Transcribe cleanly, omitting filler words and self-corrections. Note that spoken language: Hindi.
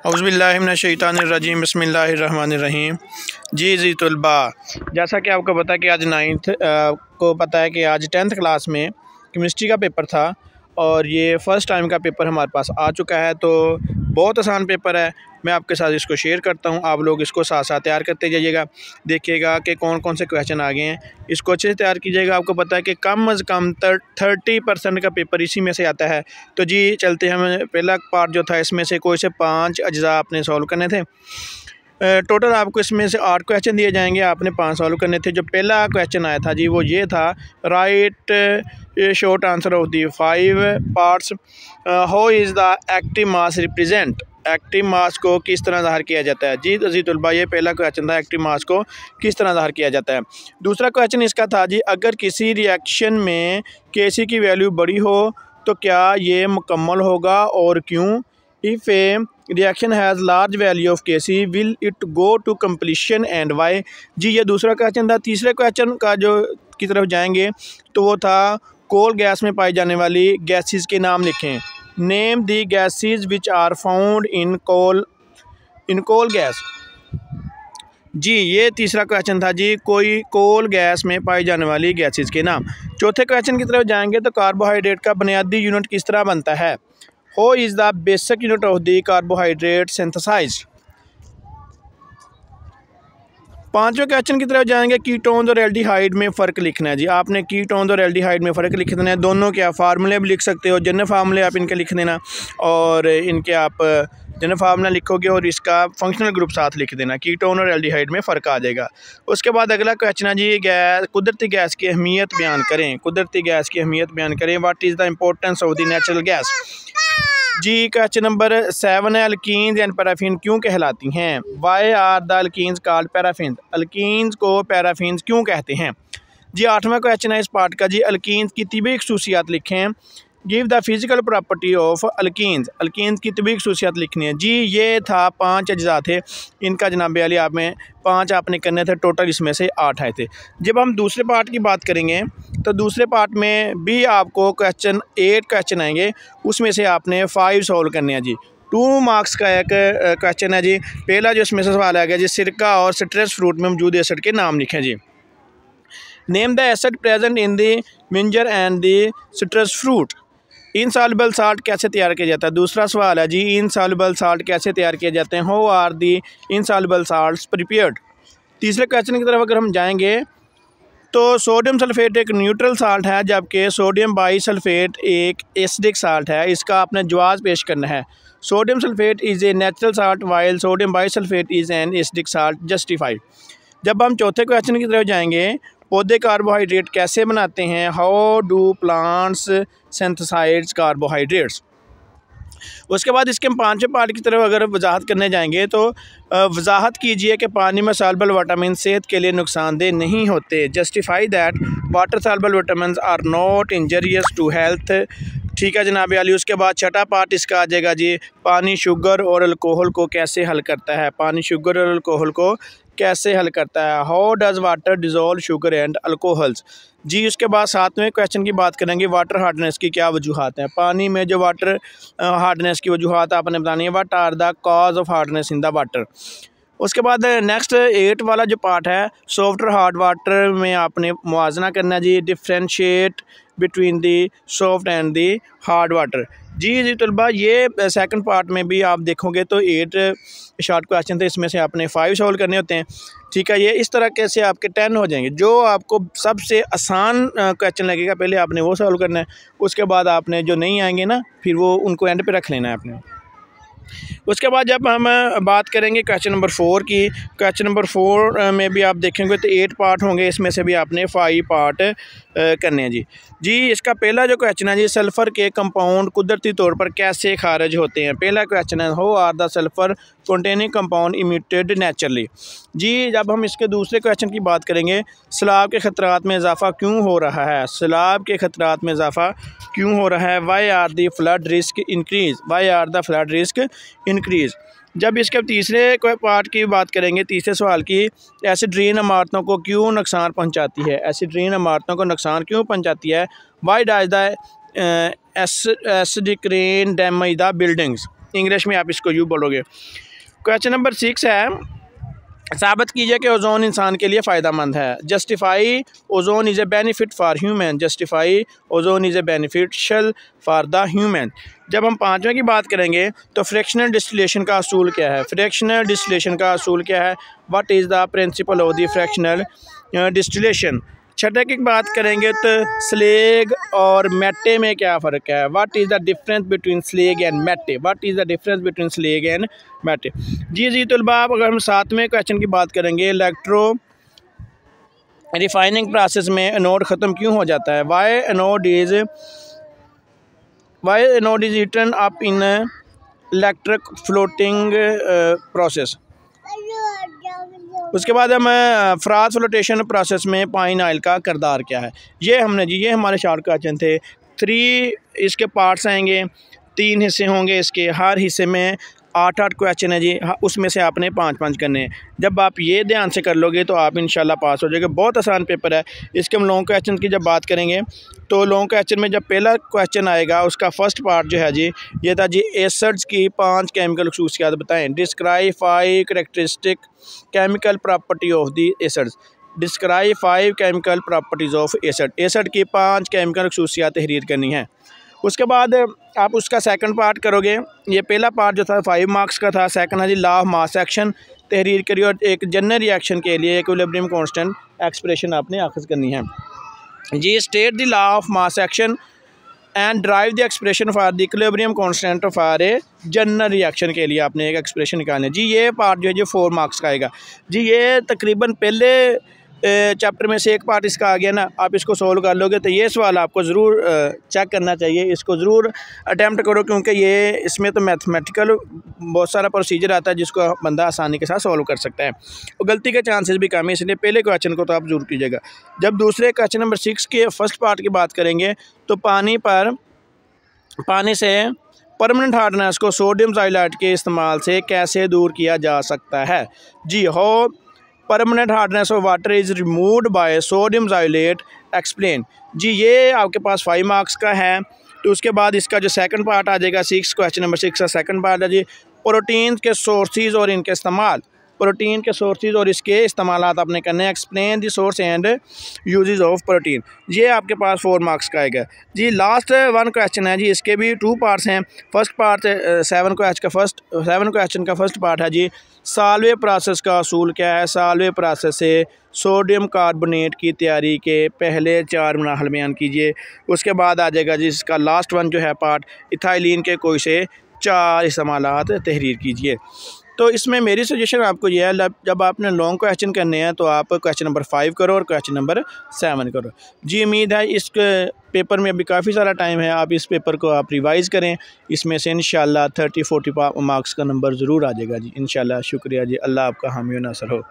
औज़ुबिल्लाहिमिनश्शैतानिर्रजीम बिस्मिल्लाहिर्रहमानिर्रहीम। जी तलबा, जैसा कि आपको पता है कि आज को पता है कि आज 10th क्लास में केमिस्ट्री का पेपर था और ये फ़र्स्ट टाइम का पेपर हमारे पास आ चुका है। तो बहुत आसान पेपर है, मैं आपके साथ इसको शेयर करता हूँ। आप लोग इसको साथ साथ तैयार करते जाइएगा, देखिएगा कि कौन कौन से क्वेश्चन आ गए हैं। इसको अच्छे से तैयार कीजिएगा। आपको पता है कि कम अज़ कम 30% का पेपर इसी में से आता है। तो जी चलते हैं, हमें पहला पार्ट जो था इसमें से कोई से 5 अज्जा आपने सॉल्व करने थे। टोटल आपको इसमें से 8 क्वेश्चन दिए जाएंगे, आपने 5 सॉल्व करने थे। जो पहला क्वेश्चन आया था जी वो ये था, right short answer of the 5 parts. How is the active mass represent. Active mass को किस तरह ज़ाहिर किया जाता है। जी तलबा, ये पहला क्वेश्चन था, एक्टिव मास को किस तरह ज़ाहिर किया जाता है। दूसरा क्वेश्चन इसका था जी, अगर किसी रिएक्शन में Kc की वैल्यू बड़ी हो तो क्या ये मुकम्मल होगा और क्यों। If a reaction has large value of Kc will it go to completion and why. जी ये दूसरा क्वेश्चन था। तीसरे क्वेश्चन का जो की तरफ जाएंगे तो वो था, कोल गैस में पाई जाने वाली गैसेस के नाम लिखें। Name the gases which are found in coal gas. जी ये तीसरा क्वेश्चन था जी, कोई कोल गैस में पाई जाने वाली गैसेस के नाम। चौथे क्वेश्चन की तरफ जाएंगे तो कार्बोहाइड्रेट का बुनियादी यूनिट किस तरह बनता है। How is the basic unit of the carbohydrate synthesised. पांचवें क्वेश्चन की तरफ जाएंगे, कीटोन्स और एल्डिहाइड में फ़र्क लिखना है। जी आपने कीटोन्स और एल्डिहाइड में फ़र्क लिख देना है। दोनों के आप फार्मूले भी लिख सकते हो, जनरल फार्मूले आप इनके लिख देना और इनके आप जनरल फार्मूला लिखोगे और इसका फंक्शनल ग्रुप साथ लिख देना। कीटोन और एल्डिहाइड में फ़र्क आ जाएगा। उसके बाद अगला क्वेश्चन है जी, गैस कुदरती गैस की अहमियत बयान करें। कुदरती गैस की अहमियत बयान करें। What is the importance of the natural gas. जी क्वेश्चन नंबर 7 है, अल्कीन्स एंड पैराफिन क्यों कहलाती हैं। Why are the alkenes called paraffin. Alkenes को पैराफिन्स क्यों कहते हैं। जी 8वां क्वेश्चन है इस पार्ट का जी, अल्कीन्स की तिबी खसूसियात लिखें। Give the physical property of alkenes. Alkenes की तिबी खसूसियात लिखनी है। जी ये था 5 अज्जा थे इनका, जनाब अली आप में 5 आपने करने थे, टोटल इसमें से 8 आए थे। जब हम दूसरे पार्ट की बात करेंगे तो दूसरे पार्ट में भी आपको 8 क्वेश्चन आएंगे, उसमें से आपने 5 सॉल्व करने हैं। जी 2 मार्क्स का एक क्वेश्चन है जी। पहला जो इसमें से सवाल आ गया जी, सिरका और सिट्रस फ्रूट में मौजूद एसिड के नाम लिखें। जी name the acid present in the vinegar and the citrus fruit. Insoluble salt कैसे तैयार किया जाता है। दूसरा सवाल है जी, इनसॉल्युबल साल्ट कैसे तैयार किए जाते हैं। How are the insoluble salts prepared. तीसरे क्वेश्चन की तरफ अगर हम जाएंगे तो सोडियम सल्फेट एक न्यूट्रल साल्ट है, जबकि सोडियम बाईसल्फेट एक एसिडिक साल्ट है। इसका आपने जवाब पेश करना है। Sodium sulphate is a natural salt while sodium bisulphate is an acidic salt, justify. जब हम चौथे क्वेश्चन की तरफ जाएंगे, पौधे कार्बोहाइड्रेट कैसे बनाते हैं। How do plants synthesise carbohydrates. उसके बाद इसके हम 5वें पार्ट की तरफ अगर वजाहत करने जाएंगे तो वजाहत कीजिए कि पानी में सॉल्युबल विटामिन सेहत के लिए नुकसानदेह नहीं होते। Justify that water soluble vitamin are not injurious to health. ठीक है जनाब अली। उसके बाद छठा पार्ट इसका आ जाएगा जी, पानी शुगर और अल्कोहल को कैसे हल करता है। पानी शुगर और अल्कोहल को कैसे हल करता है। How does water dissolve sugar and alcohols. जी उसके बाद 7वें क्वेश्चन की बात करेंगे, वाटर हार्डनेस की क्या वजूहात हैं। पानी में जो वाटर हार्डनेस की वजूहात आपने बतानी है। What are the cause of hardness in the water. उसके बाद नेक्स्ट 8 वाला जो पार्ट है, सॉफ्ट और हार्ड वाटर में आपने मुआजना करना है जी। Differentiate between the soft and the hard water. जी तलबा, ये सेकंड पार्ट में भी आप देखोगे तो 8 शॉर्ट क्वेश्चन थे, इसमें से आपने 5 सॉल्व करने होते हैं। ठीक है, ये इस तरह कैसे आपके 10 हो जाएंगे। जो आपको सबसे आसान क्वेश्चन लगेगा पहले आपने वो सॉल्व करना है। उसके बाद आपने जो नहीं आएंगे ना, फिर वो उनको एंड पे रख लेना है आपने। उसके बाद जब हम बात करेंगे क्वेश्चन नंबर 4 की, क्वेश्चन नंबर 4 में भी आप देखेंगे तो 8 पार्ट होंगे, इसमें से भी आपने 5 पार्ट करने हैं। जी इसका पहला जो क्वेश्चन है जी, सल्फ़र के कंपाउंड कुदरती तौर पर कैसे खारिज होते हैं। पहला क्वेश्चन है, how are the sulphur containing compound emitted naturally. जी जब हम इसके दूसरे क्वेश्चन की बात करेंगे, सैलाब के ख़तरात में इजाफ़ा क्यों हो रहा है। सैलाब के ख़तरात में इजाफ़ा क्यों हो रहा है। Why are the flood risk increase. Why are the flood risk increase. जब इसके तीसरे पार्ट की बात करेंगे, तीसरे सवाल की, एसिड रेन इमारतों को क्यों नुकसान पहुंचाती है। एसिड रेन इमारतों को नुकसान क्यों पहुंचाती है। Why does the acidic rain damage the buildings. English में आप इसको यूँ बोलोगे। क्वेश्चन नंबर 6 है, साबित कीजिए कि ओजोन इंसान के लिए फ़ायदेमंद है। Justify ozone is a benefit for human. Justify ozone is a beneficial for the human. जब हम पाँचवें की बात करेंगे तो फ्रैक्शनल डिस्टिलेशन का असूल क्या है। फ्रैक्शनल डिस्टिलेशन का असूल क्या है? What is the principle of the fractional distillation. छठे की बात करेंगे तो स्लेग और मैटे में क्या फ़र्क है। What is the difference between slag and matte. What is the difference between slag and matte. जी तलबा, अगर हम सातवें क्वेश्चन की बात करेंगे, इलेक्ट्रो रिफाइनिंग प्रोसेस में एनोड ख़त्म क्यों हो जाता है। Why anode is return up in electric floating process. उसके बाद हम फ्राज फ्लोटेशन प्रोसेस में पाइन ऑयल का किरदार क्या है। ये हमने जी, ये हमारे शॉर्ट क्वेश्चन थे। 3 इसके पार्ट्स आएंगे, 3 हिस्से होंगे इसके, हर हिस्से में 8-8 क्वेश्चन है जी, उसमें से आपने 5-5 करने हैं। जब आप ये ध्यान से कर लोगे तो आप इंशाल्लाह पास हो जाएगा। बहुत आसान पेपर है। इसके हम लॉन्ग क्वेश्चन की जब बात करेंगे तो लॉन्ग क्वेश्चन में जब पहला क्वेश्चन आएगा उसका फर्स्ट पार्ट जो है जी, ये था जी एसिड्स की 5 केमिकल खसूसियात बताएं। Describe 5 characteristic chemical property of the acids. Describe 5 chemical properties of acid. Acid की 5 केमिकल खसूसियात तहरीर करनी है। उसके बाद आप उसका सेकंड पार्ट करोगे। ये पहला पार्ट जो था 5 मार्क्स का था। सेकंड है जी लॉ ऑफ मास एक्शन तहरीर करिए, और एक जनरल रिएक्शन के लिए इक्विलिब्रियम कांस्टेंट एक्सप्रेशन आपने आखिर करनी है जी। State the law of mass action and derive the expression for the equilibrium constant for a general reaction के लिए आपने एक एक्सप्रेशन निकालनी है जी। ये पार्ट जो है जी 4 मार्क्स का आएगा जी। ये तकरीबन पहले चैप्टर में से एक पार्ट इसका आ गया ना, आप इसको सोल्व कर लोगे तो ये सवाल आपको ज़रूर चेक करना चाहिए, इसको ज़रूर अटैम्प्ट करो, क्योंकि ये इसमें तो मैथमेटिकल बहुत सारा प्रोसीजर आता है जिसको बंदा आसानी के साथ सोल्व कर सकता है, और गलती के चांसेस भी कम है, इसलिए पहले क्वेश्चन को तो आप ज़रूर कीजिएगा। जब दूसरे क्वेश्चन नंबर 6 के फर्स्ट पार्ट की बात करेंगे तो पानी से परमानेंट हार्डनेस को सोडियम साइलाइट के इस्तेमाल से कैसे दूर किया जा सकता है जी। How permanent hardness of water is removed by sodium zeolite explain जी। ये आपके पास 5 मार्क्स का है। तो उसके बाद इसका जो सेकंड पार्ट आ जाएगा 6 क्वेश्चन नंबर 6 का सेकंड पार्ट है जी प्रोटीन के सोर्सेज और इनके इस्तेमाल। प्रोटीन के सोर्सेज और इसके इस्तेमाल आपने करने हैं। Explain the source and uses of protein. ये आपके पास 4 मार्क्स का आएगा जी। लास्ट 1 क्वेश्चन है जी, इसके भी 2 पार्ट्स हैं। फर्स्ट पार्ट 7 क्वेश्चन का फर्स्ट पार्ट है जी साल्वे प्रोसेस का असूल क्या है। साल्वे प्रोसेस से सोडियम कार्बोनेट की तैयारी के पहले 4 मराहल बयान कीजिए। उसके बाद आ जाएगा जी इसका लास्ट 1 जो है पार्ट इथाइलिन के कोई से 4 इस्तेमालात तहरीर कीजिए। तो इसमें मेरी सजेशन आपको यह है, जब आपने लॉन्ग क्वेश्चन करने हैं तो आप क्वेश्चन नंबर 5 करो और क्वेश्चन नंबर 7 करो जी। उम्मीद है इस पेपर में अभी काफ़ी सारा टाइम है, आप इस पेपर को आप रिवाइज़ करें, इसमें से इंशाल्लाह 30-40 मार्क्स का नंबर ज़रूर आ जाएगा जी इंशाल्लाह। शुक्रिया जी, अल्लाह आपका हामी व नासर हो।